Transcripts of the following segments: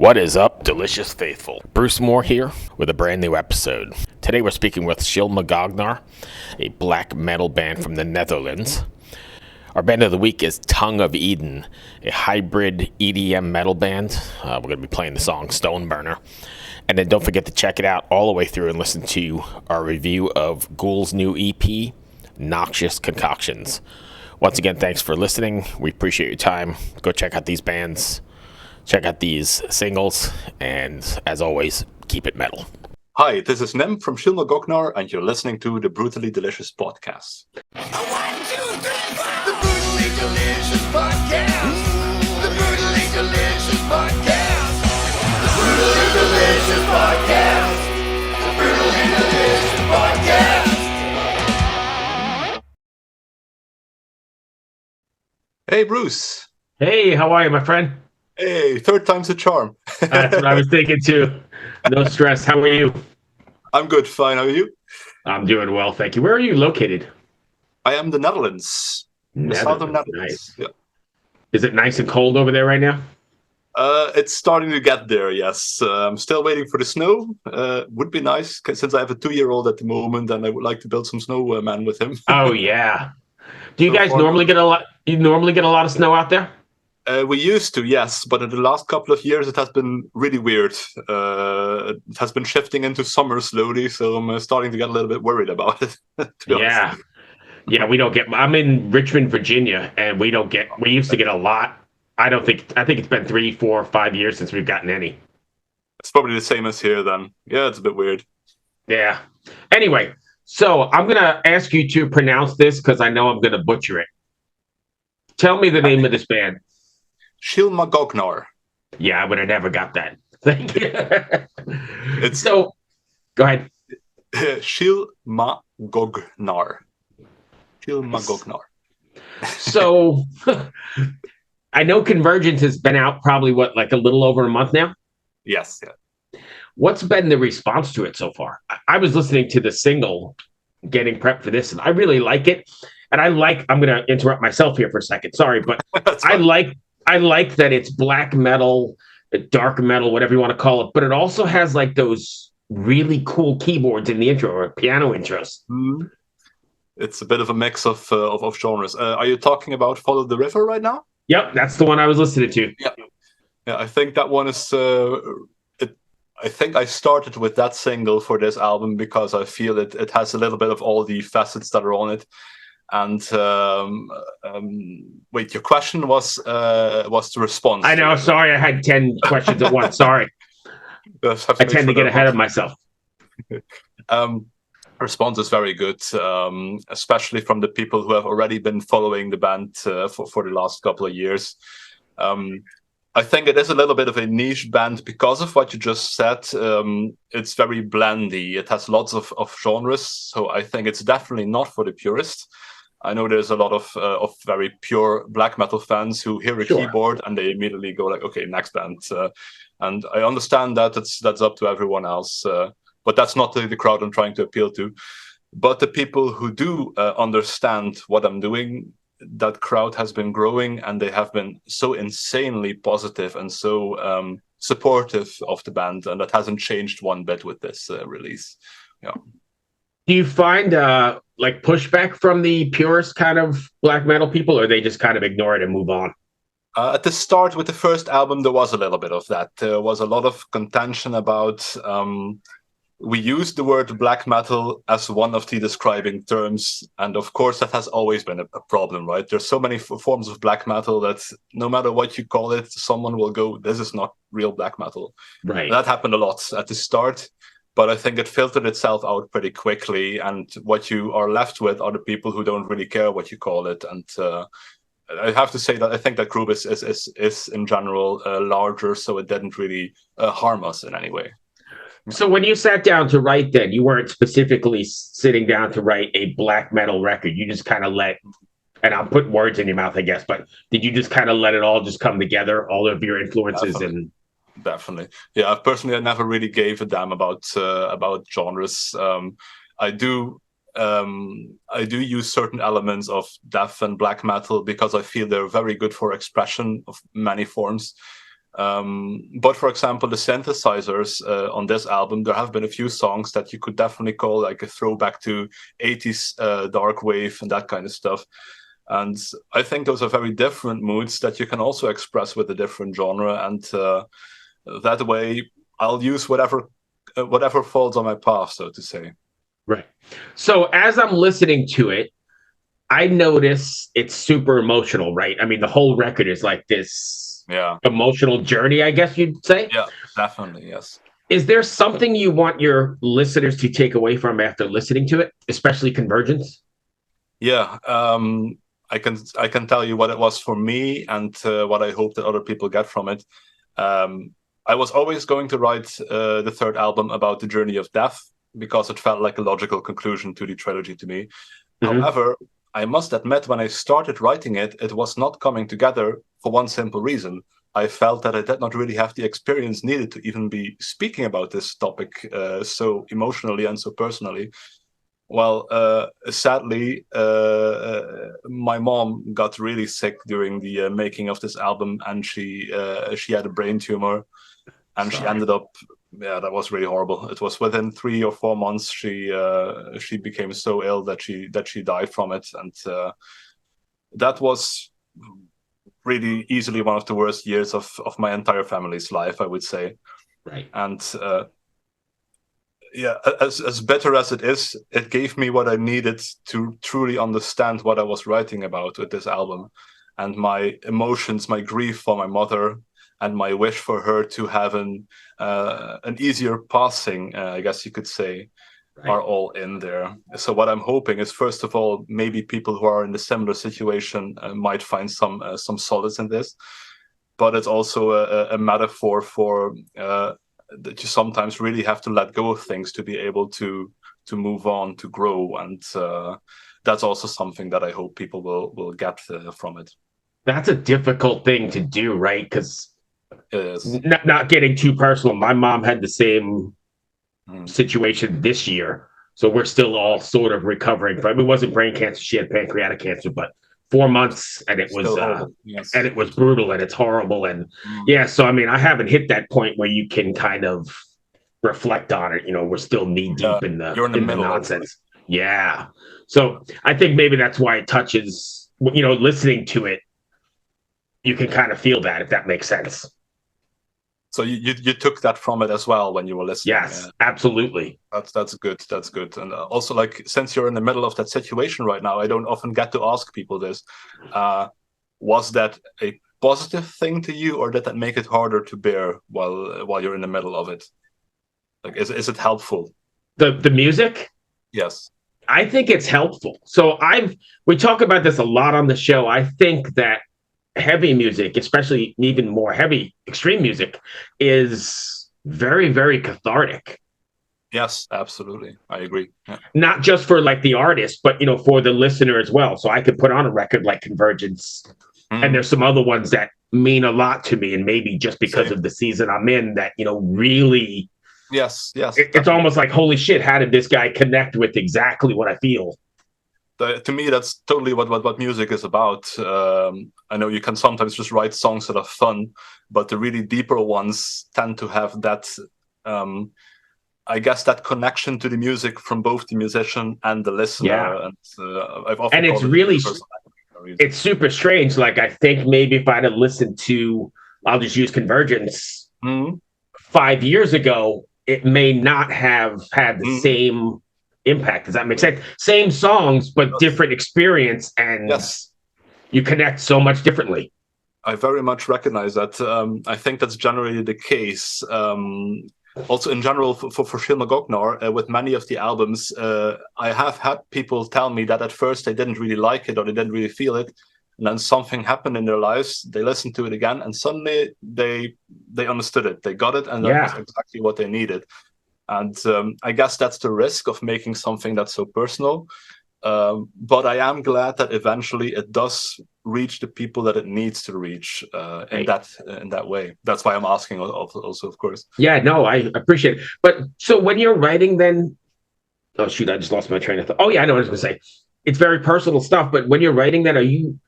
What is up, delicious faithful? Bruce Moore here with a brand new episode. Today we're speaking with Shylmagoghnar, a black metal band from the Netherlands. Our band of the week is Tongue of Eden, a hybrid EDM metal band. We're going to be playing the song Stoneburner. And then don't forget to check it out all the way through and listen to our review of Ghoul's new EP, Noxious Concoctions. Once again, thanks for listening. We appreciate your time. Go check out these bands. Check out these singles, and as always, keep it metal. Hi, this is Nem from Shylmagoghnar, and you're listening to the Brutally Delicious Podcast. 1, 2, 3, 4. The Brutally Delicious Podcast. The Brutally Delicious Podcast. The Brutally Delicious Podcast. The Brutally Delicious Podcast. Hey, Bruce. Hey, how are you, my friend? Hey, third time's a charm. That's what I was thinking too. No stress. How are you? I'm good, fine. How are you? I'm doing well, thank you. Where are you located? I am the Netherlands. The southern Netherlands. Nice. Yeah. Is it nice and cold over there right now? It's starting to get there, yes. I'm still waiting for the snow. Would be nice, since I have a 2-year-old at the moment, and I would like to build some snowman with him. Oh yeah. Do you So guys far, normally get a lot? You normally get a lot of snow out there? We used to, yes, but in the last couple of years it has been really weird. It has been shifting into summer slowly, so I'm starting to get a little bit worried about it. To be honest. Yeah. We don't get. I'm in Richmond, Virginia, and we don't get. We used to get a lot. I think it's been 3, 4, 5 years since we've gotten any. It's probably the same as here then. Yeah, it's a bit weird. Yeah. Anyway, so I'm gonna ask you to pronounce this because I know I'm gonna butcher it. Tell me the name of this band. Shylmagoghnar. Yeah, I would have never got that. Thank you. It's So, go ahead. Shylmagoghnar. Shylmagoghnar. So, I know Convergence has been out probably, like a little over a month now? Yes, yeah. What's been the response to it so far? I was listening to the single, getting prepped for this, and I really like it. And I'm going to interrupt myself here for a second. Sorry, but I like that it's black metal, dark metal, whatever you want to call it, but it also has like those really cool keyboards in the intro or piano intros. Mm. It's a bit of a mix of genres. Are you talking about Follow the River right now? Yep, that's the one I was listening to. Yeah, I think that one is. I think I started with that single for this album because I feel it has a little bit of all the facets that are on it. And wait, your question was the response. I know. Sorry, I had 10 questions at once. Sorry, I tend to get ahead of myself. Response is very good, especially from the people who have already been following the band for the last couple of years. I think it is a little bit of a niche band because of what you just said. It's very blendy. It has lots of genres, so I think it's definitely not for the purist. I know there's a lot of very pure black metal fans who hear a keyboard and they immediately go like, okay, next band. And I understand that that's up to everyone else, but that's not the crowd I'm trying to appeal to. But the people who do understand what I'm doing, that crowd has been growing, and they have been so insanely positive and so supportive of the band, and that hasn't changed one bit with this release. Yeah. Do you find like pushback from the purist kind of black metal people, or they just kind of ignore it and move on? At the start with the first album, there was a little bit of that. There was a lot of contention about. We used the word black metal as one of the describing terms, and of course that has always been a problem, right? There's so many forms of black metal that no matter what you call it, someone will go, "This is not real black metal." Right. That happened a lot at the start. But I think it filtered itself out pretty quickly, and what you are left with are the people who don't really care what you call it. And I have to say that I think that group is in general larger, so it didn't really harm us in any way. So when you sat down to write, then you weren't specifically sitting down to write a black metal record. You just kind of let, and I'm putting words in your mouth, I guess, but did you just kind of let it all just come together, all of your influences? Definitely. Yeah, personally, I never really gave a damn about genres. I do use certain elements of death and black metal because I feel they're very good for expression of many forms. But for example, the synthesizers on this album, there have been a few songs that you could definitely call like a throwback to 80s dark wave and that kind of stuff. And I think those are very different moods that you can also express with a different genre. And that way, I'll use whatever falls on my path, so to say. Right. So as I'm listening to it, I notice it's super emotional, right? I mean, the whole record is like this emotional journey, I guess you'd say. Yeah, definitely, yes. Is there something you want your listeners to take away from after listening to it, especially Convergence? Yeah, I can tell you what it was for me and what I hope that other people get from it. I was always going to write the third album about the journey of death because it felt like a logical conclusion to the trilogy to me. Mm-hmm. However, I must admit, when I started writing it, it was not coming together for one simple reason. I felt that I did not really have the experience needed to even be speaking about this topic so emotionally and so personally. Well, sadly, my mom got really sick during the making of this album, and she had a brain tumor, and she ended up. Yeah, that was really horrible. It was within 3 or 4 months she became so ill that she died from it, and that was really easily one of the worst years of my entire family's life, I would say. Right. And yeah, as bitter as it is, it gave me what I needed to truly understand what I was writing about with this album, and my emotions, my grief for my mother, and my wish for her to have an easier passing, I guess you could say, are all in there. So what I'm hoping is, first of all, maybe people who are in a similar situation might find some solace in this. But it's also a metaphor for that you sometimes really have to let go of things to be able to move on, to grow, and that's also something that I hope people will get from it. That's a difficult thing to do, right? Because not getting too personal, my mom had the same situation this year, so we're still all sort of recovering from it. Wasn't brain cancer; she had pancreatic cancer, but 4 months, and it was and it was brutal, and it's horrible, and so I mean, I haven't hit that point where you can kind of reflect on it. You know, we're still knee deep in the nonsense. Yeah, so I think maybe that's why it touches. You know, listening to it, you can kind of feel that, if that makes sense. So you took that from it as well when you were listening. Yes, absolutely. That's good. That's good. And also, like, since you're in the middle of that situation right now, I don't often get to ask people this. Was that a positive thing to you, or did that make it harder to bear while you're in the middle of it? Like, is it helpful? The music? Yes. I think it's helpful. So we talk about this a lot on the show. I think that heavy music, especially even more heavy extreme music, is very, very cathartic. Yes, absolutely. I agree. Yeah. Not just for like the artist, but for the listener as well. So I could put on a record like Convergence, and there's some other ones that mean a lot to me, and maybe just because of the season I'm in, that really. Yes. It's almost like, holy shit, how did this guy connect with exactly what I feel? To me, that's totally what music is about. I know you can sometimes just write songs that are fun, but the really deeper ones tend to have that, I guess, that connection to the music from both the musician and the listener. Yeah. And I've often it's really, it's super strange. Like, I think maybe if I'd have listened to, I'll just use Convergence 5 years ago, it may not have had the same impact. Does that make sense? Same songs, but different experience, and you connect so much differently. I very much recognize that. I think that's generally the case. Also, in general, for Shylmagoghnar, with many of the albums, I have had people tell me that at first they didn't really like it, or they didn't really feel it, and then something happened in their lives. They listened to it again, and suddenly they understood it. They got it, and that was exactly what they needed. And I guess that's the risk of making something that's so personal. But I am glad that eventually it does reach the people that it needs to reach in that way. That's why I'm asking also, of course. Yeah, no, I appreciate it. But so when you're writing, then, oh shoot, I just lost my train of thought. Oh yeah, I know what I was going to say. It's very personal stuff. But when you're writing, then are you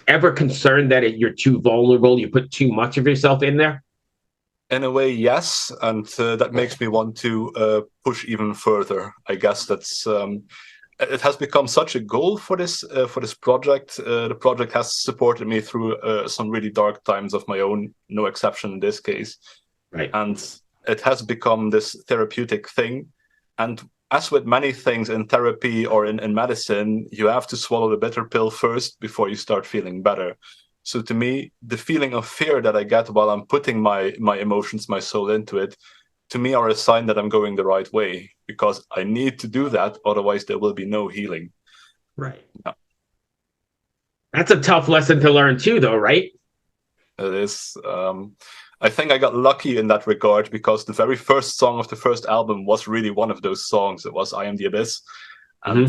ever concerned that you're too vulnerable, you put too much of yourself in there? In a way, yes, and that makes me want to push even further. I guess that's it has become such a goal for this project. The project has supported me through some really dark times of my own, no exception in this case. Right. And it has become this therapeutic thing. And as with many things in therapy or in medicine, you have to swallow the bitter pill first before you start feeling better. So to me, the feeling of fear that I get while I'm putting my emotions, my soul into it, to me are a sign that I'm going the right way, because I need to do that. Otherwise, there will be no healing. Right. Yeah. That's a tough lesson to learn too, though, right? It is. I think I got lucky in that regard, because the very first song of the first album was really one of those songs. It was I Am the Abyss. And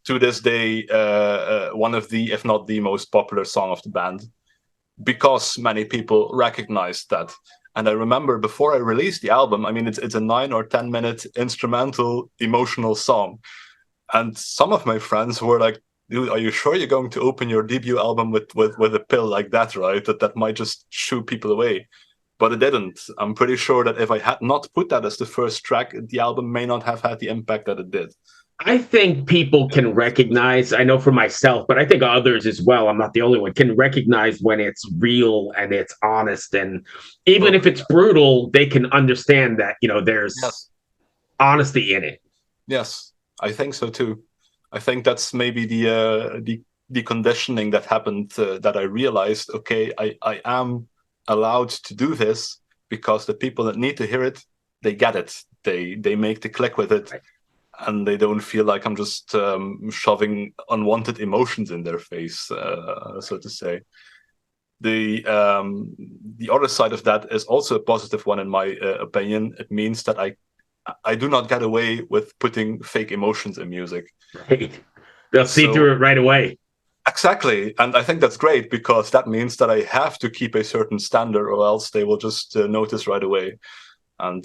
to this day, one of the, if not the most popular song of the band, because many people recognized that. And I remember before I released the album, I mean, it's a 9 or 10 minute instrumental, emotional song. And some of my friends were like, dude, are you sure you're going to open your debut album with a pill like that, right? That might just shoo people away. But it didn't. I'm pretty sure that if I had not put that as the first track, the album may not have had the impact that it did. I think people can recognize, I know for myself, but I think others as well, I'm not the only one, can recognize when it's real and it's honest. And even if it's brutal, they can understand that, there's honesty in it. Yes, I think so too. I think that's maybe the conditioning that happened, that I realized, okay, I am allowed to do this, because the people that need to hear it, they get it. They make the click with it. Right. And they don't feel like I'm just shoving unwanted emotions in their face, so to say. The other side of that is also a positive one, in my opinion. It means that I do not get away with putting fake emotions in music. Right. They'll see through it right away. Exactly. And I think that's great, because that means that I have to keep a certain standard, or else they will just notice right away. And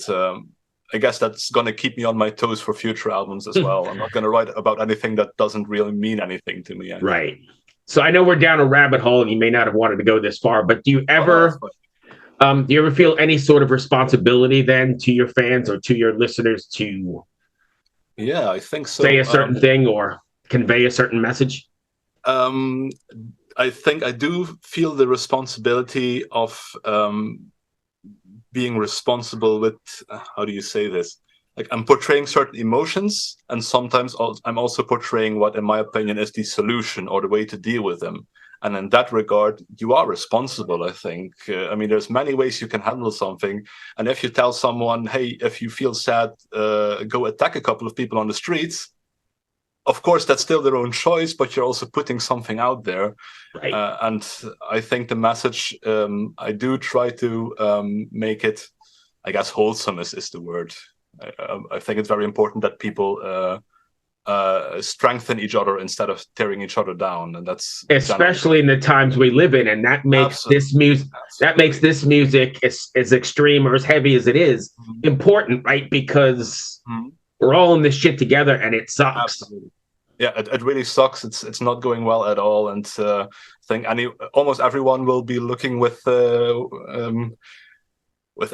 I guess that's going to keep me on my toes for future albums as well. I'm not going to write about anything that doesn't really mean anything to me. Right. So I know we're down a rabbit hole, and you may not have wanted to go this far, but do you ever feel any sort of responsibility then to your fans or to your listeners to I think so. Say a certain thing or convey a certain message? I think I do feel the responsibility of being responsible with, how do you say this? Like, I'm portraying certain emotions, and sometimes I'm also portraying what, in my opinion, is the solution or the way to deal with them. And in that regard, you are responsible, I think. I mean, there's many ways you can handle something. And if you tell someone, hey, if you feel sad, go attack a couple of people on the streets, of course, that's still their own choice, but you're also putting something out there. Right. And I think the message, I do try to make it, I guess, wholesome is the word. I think it's very important that people strengthen each other instead of tearing each other down, and that's especially in the times we live in, and that makes this music as extreme or as heavy as it is important, right? Because we're all in this shit together, and it sucks. Absolutely. Yeah, it really sucks. It's not going well at all, and I think almost everyone will be looking with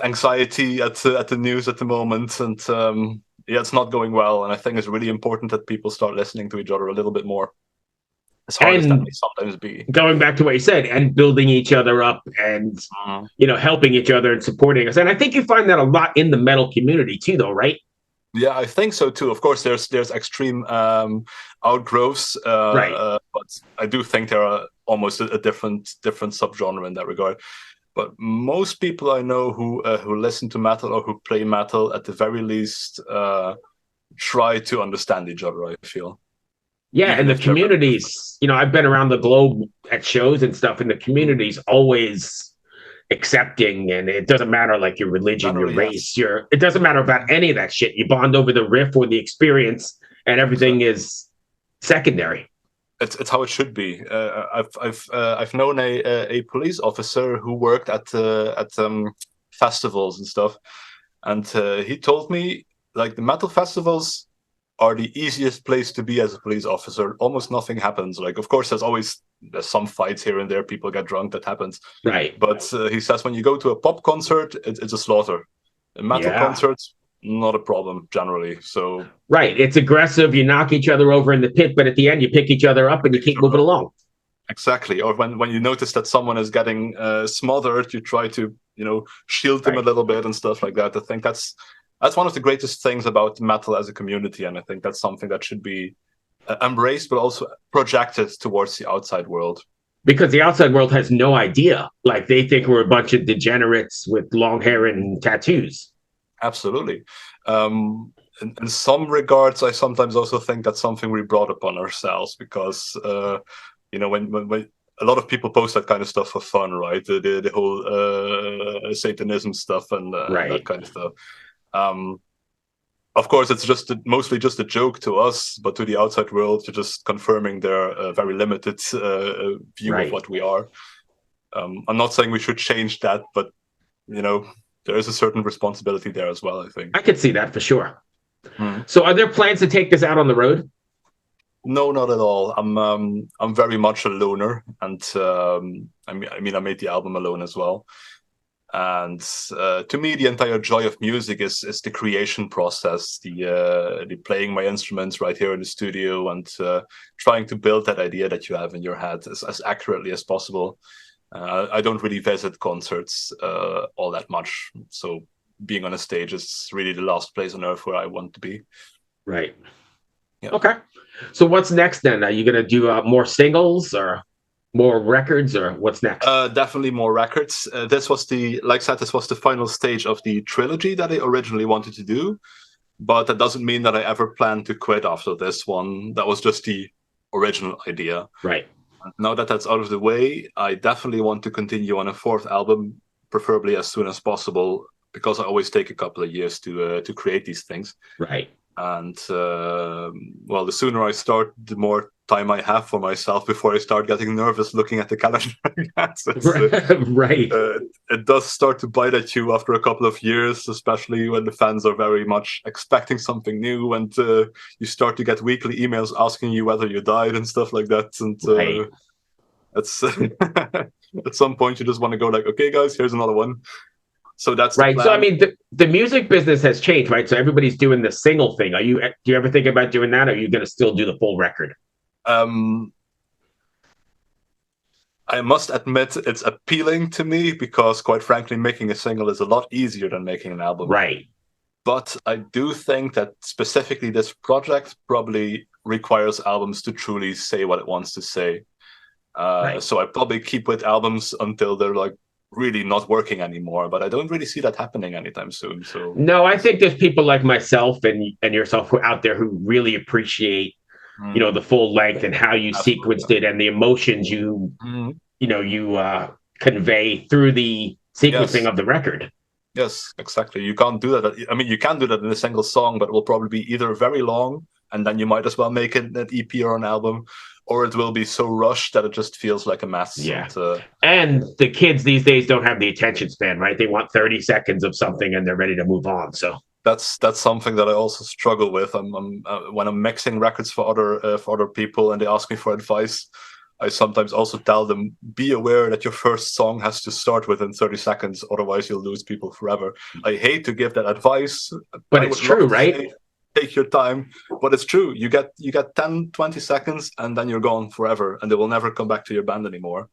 anxiety at the news at the moment, and it's not going well. And I think it's really important that people start listening to each other a little bit more, as hard as that may sometimes be. Going back to what you said, and building each other up, and helping each other and supporting us. And I think you find that a lot in the metal community too, though, right? Yeah, I think so too. Of course, there's extreme outgrowths, but I do think there are almost a different subgenre in that regard. But most people I know who listen to metal or who play metal, at the very least, try to understand each other, I feel. Yeah, and the communities, I've been around the globe at shows and stuff, and the community's always accepting, and it doesn't matter like your religion, your race, it doesn't matter about any of that shit. You bond over the riff or the experience, and everything is secondary. It's how it should be. I've known a police officer who worked at festivals and stuff, and he told me, like, the metal festivals, are the easiest place to be as a police officer. Almost nothing happens. Like, of course, there's some fights here and there. People get drunk. That happens. Right. But he says when you go to a pop concert, it's a slaughter. A metal concert, not a problem generally. So right, it's aggressive. You knock each other over in the pit, but at the end, you pick each other up and you keep moving along. Exactly. Or when you notice that someone is getting smothered, you try to shield them a little bit and stuff like that. I think that's one of the greatest things about metal as a community, and I think that's something that should be embraced, but also projected towards the outside world. Because the outside world has no idea. Like, they think we're a bunch of degenerates with long hair and tattoos. Absolutely. In some regards, I sometimes also think that's something we brought upon ourselves because, when a lot of people post that kind of stuff for fun, right? The whole Satanism stuff and that kind of stuff. Of course, it's mostly just a joke to us, but to the outside world, you're just confirming their very limited view of what we are. I'm not saying we should change that, but there is a certain responsibility there as well, I think. I could see that for sure. So are there plans to take this out on the road? No, not at all. I'm very much a loner, and I made the album alone as well. And to me, the entire joy of music is the creation process, the playing my instruments right here in the studio, and trying to build that idea that you have in your head as accurately as possible. I don't really visit concerts all that much, so being on a stage is really the last place on earth where I want to be. Right. Yeah. Okay. So what's next then? Are you going to do more singles or more records, or what's next? Definitely more records. This was the final stage of the trilogy that I originally wanted to do, but that doesn't mean that I ever plan to quit after this one. That was just the original idea. Right. Now that that's out of the way, I definitely want to continue on a fourth album, preferably as soon as possible, because I always take a couple of years to create these things. Right. And the sooner I start, the more time I have for myself before I start getting nervous looking at the calendar. Right. It does start to bite at you after a couple of years, especially when the fans are very much expecting something new, and you start to get weekly emails asking you whether you died and stuff like that. And it's at some point you just want to go like, okay, guys, here's another one. So that's right. So I mean, the music business has changed, right? So everybody's doing the single thing. Do you ever think about doing that? Or are you going to still do the full record? I must admit it's appealing to me because, quite frankly, making a single is a lot easier than making an album. Right. But I do think that specifically this project probably requires albums to truly say what it wants to say. So I probably keep with albums until they're like really not working anymore, but I don't really see that happening anytime soon. So no, I think there's people like myself and yourself who are out there who really appreciate the full length and how you sequenced it and the emotions you convey through the sequencing of the record. Yes, exactly. You can't do that. I mean, you can do that in a single song, but it will probably be either very long, and then you might as well make it an EP or an album, or it will be so rushed that it just feels like a mess. Yeah. And the kids these days don't have the attention span, right? They want 30 seconds of something and they're ready to move on. So that's something that I also struggle with. When I'm mixing records for other people and they ask me for advice, I sometimes also tell them, be aware that your first song has to start within 30 seconds, otherwise you'll lose people forever. I hate to give that advice, but it's true, right? Take your time, but it's true. You get 10, 20 seconds and then you're gone forever and they will never come back to your band anymore.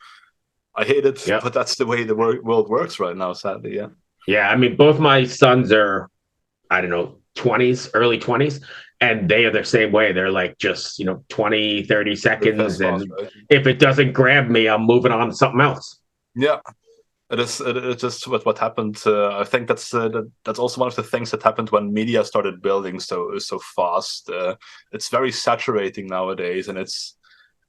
I hate it, but that's the way the world works right now, sadly. Yeah, I mean, both my sons are, I don't know, 20s, early 20s, and they are the same way. They're like just 20, 30 seconds, and if it doesn't grab me, I'm moving on to something else. Yeah. It's just what happened. I think that's also one of the things that happened when media started building so fast. It's very saturating nowadays, and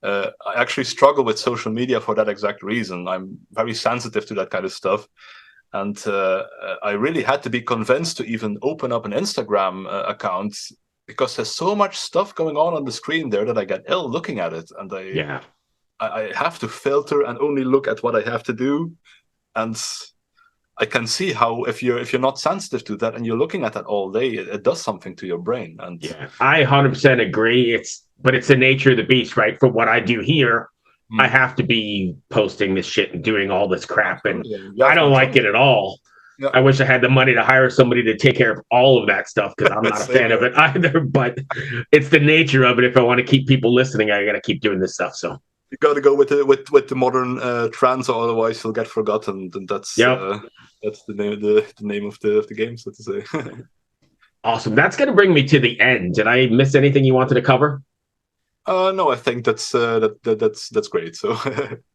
I actually struggle with social media for that exact reason. I'm very sensitive to that kind of stuff, and I really had to be convinced to even open up an Instagram account because there's so much stuff going on the screen there that I get ill looking at it, and I have to filter and only look at what I have to do. And I can see how if you're not sensitive to that and you're looking at that all day, it does something to your brain. And yeah, I 100% agree. But it's the nature of the beast, right? For what I do here, I have to be posting this shit and doing all this crap, and I don't like it at all. Yeah. I wish I had the money to hire somebody to take care of all of that stuff because I'm not a fan of it either. But it's the nature of it. If I want to keep people listening, I got to keep doing this stuff. So you got to go with the modern trends, or otherwise you'll get forgotten. And that's the name of the game, so to say. Awesome. That's going to bring me to the end. Did I miss anything you wanted to cover? No, I think that's great. So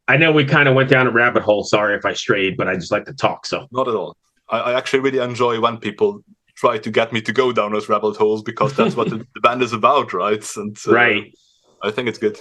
I know we kind of went down a rabbit hole. Sorry if I strayed, but I just like to talk. So not at all. I actually really enjoy when people try to get me to go down those rabbit holes, because that's what the band is about, right? And right. I think it's good.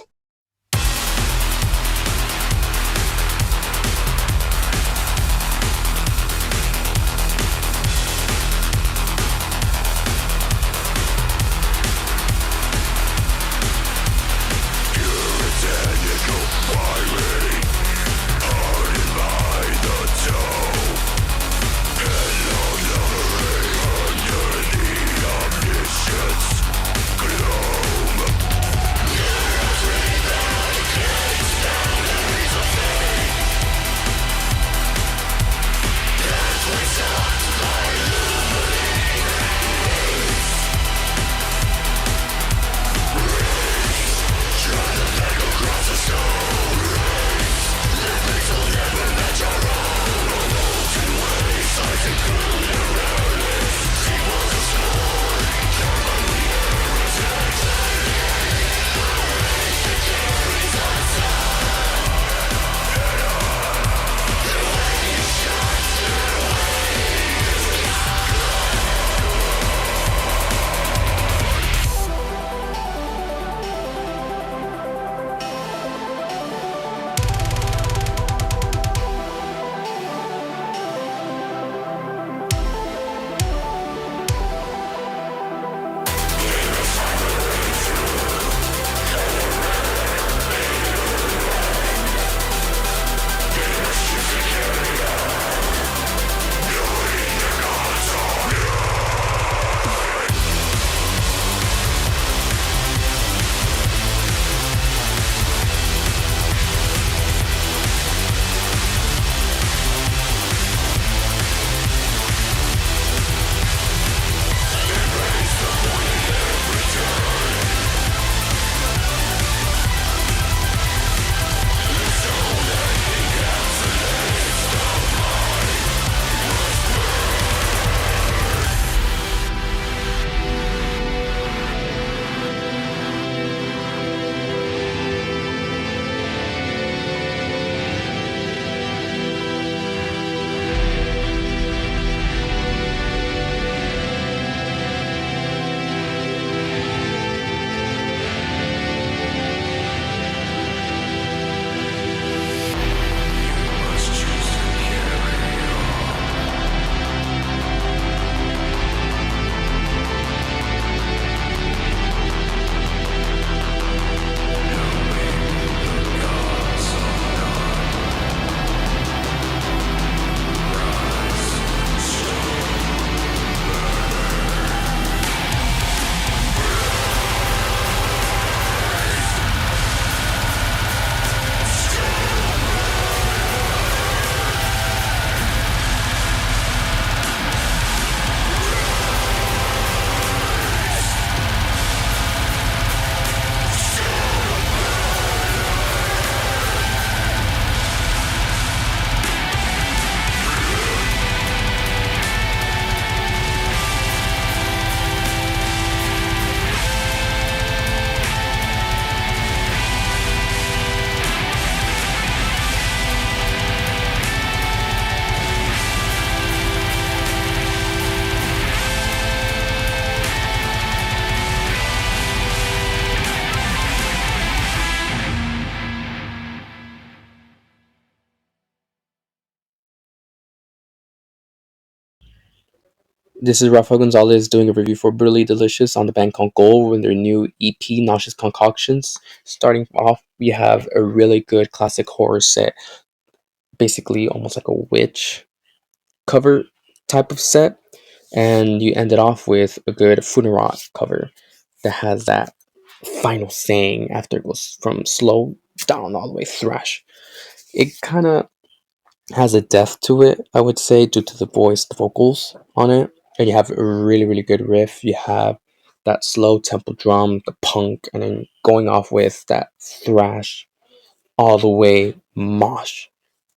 This is Rafael Gonzalez doing a review for Brutally Delicious on the band called Ghoul with their new EP, Noxious Concoctions. Starting off, we have a really good classic horror set, basically almost like a witch cover type of set, and you end it off with a good Funerat cover that has that final saying after it goes from slow down all the way thrash. It kind of has a depth to it, I would say, due to the voice, the vocals on it. And you have a really, really good riff. You have that slow tempo drum, the punk, and then going off with that thrash all the way mosh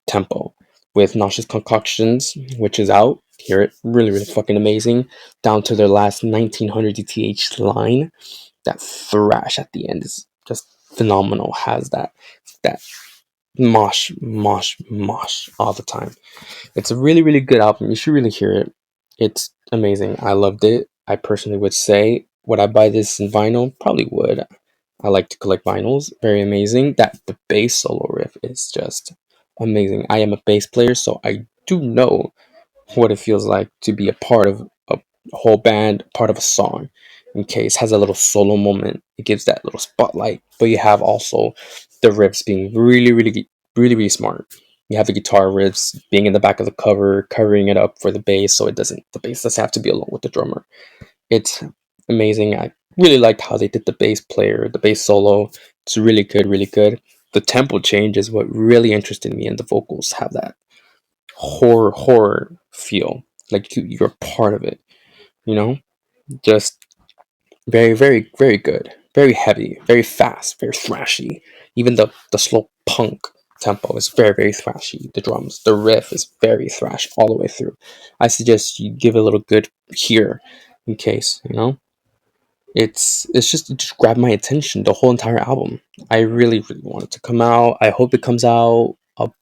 tempo with Noxious Concoctions, which is out. Hear it, really, really fucking amazing. Down to their last 1900 DTH line. That thrash at the end is just phenomenal. Has that mosh all the time. It's a really, really good album. You should really hear it. It's amazing. I loved it. I personally would say, would I buy this in vinyl? Probably would. I like to collect vinyls. Very amazing. That the bass solo riff is just amazing. I am a bass player, so I do know what it feels like to be a part of a whole band, part of a song. In case has a little solo moment, it gives that little spotlight. But you have also the riffs being really, really, really, really smart. You have the guitar riffs being in the back of the cover, covering it up for the bass, so the bass doesn't have to be alone with the drummer. It's amazing. I really liked how they did the bass player, the bass solo. It's really good, really good. The tempo change is what really interested me, and the vocals have that horror feel, like you're part of it. You know, just very, very, very good. Very heavy, very fast, very thrashy. Even the slow punk tempo is very, very thrashy. The drums, the riff is very thrash all the way through. I suggest you give it a little good hear, in case, you know. It just grabbed my attention, the whole entire album. I really, really want it to come out. I hope it comes out. I'll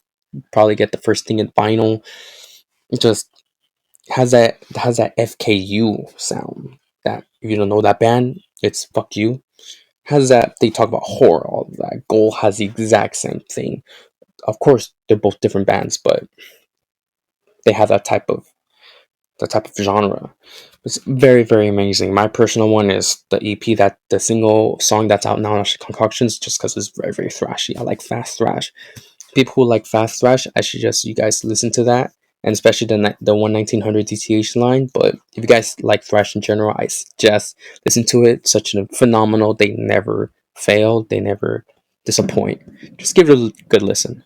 probably get the first thing in vinyl. It just has that FKU sound. That if you don't know that band, it's fuck you. Has that they talk about horror, all of that. Ghoul has the exact same thing. Of course, they're both different bands, but they have that type of genre. It's very, very amazing. My personal one is the EP, that the single song that's out now, Concoctions, just because it's very, very thrashy. I like fast thrash. People who like fast thrash, I suggest you guys listen to that, and especially the 1900 DTH line. But if you guys like thrash in general, I suggest listen to it. Such a phenomenal. They never fail. They never disappoint. Just give it a good listen.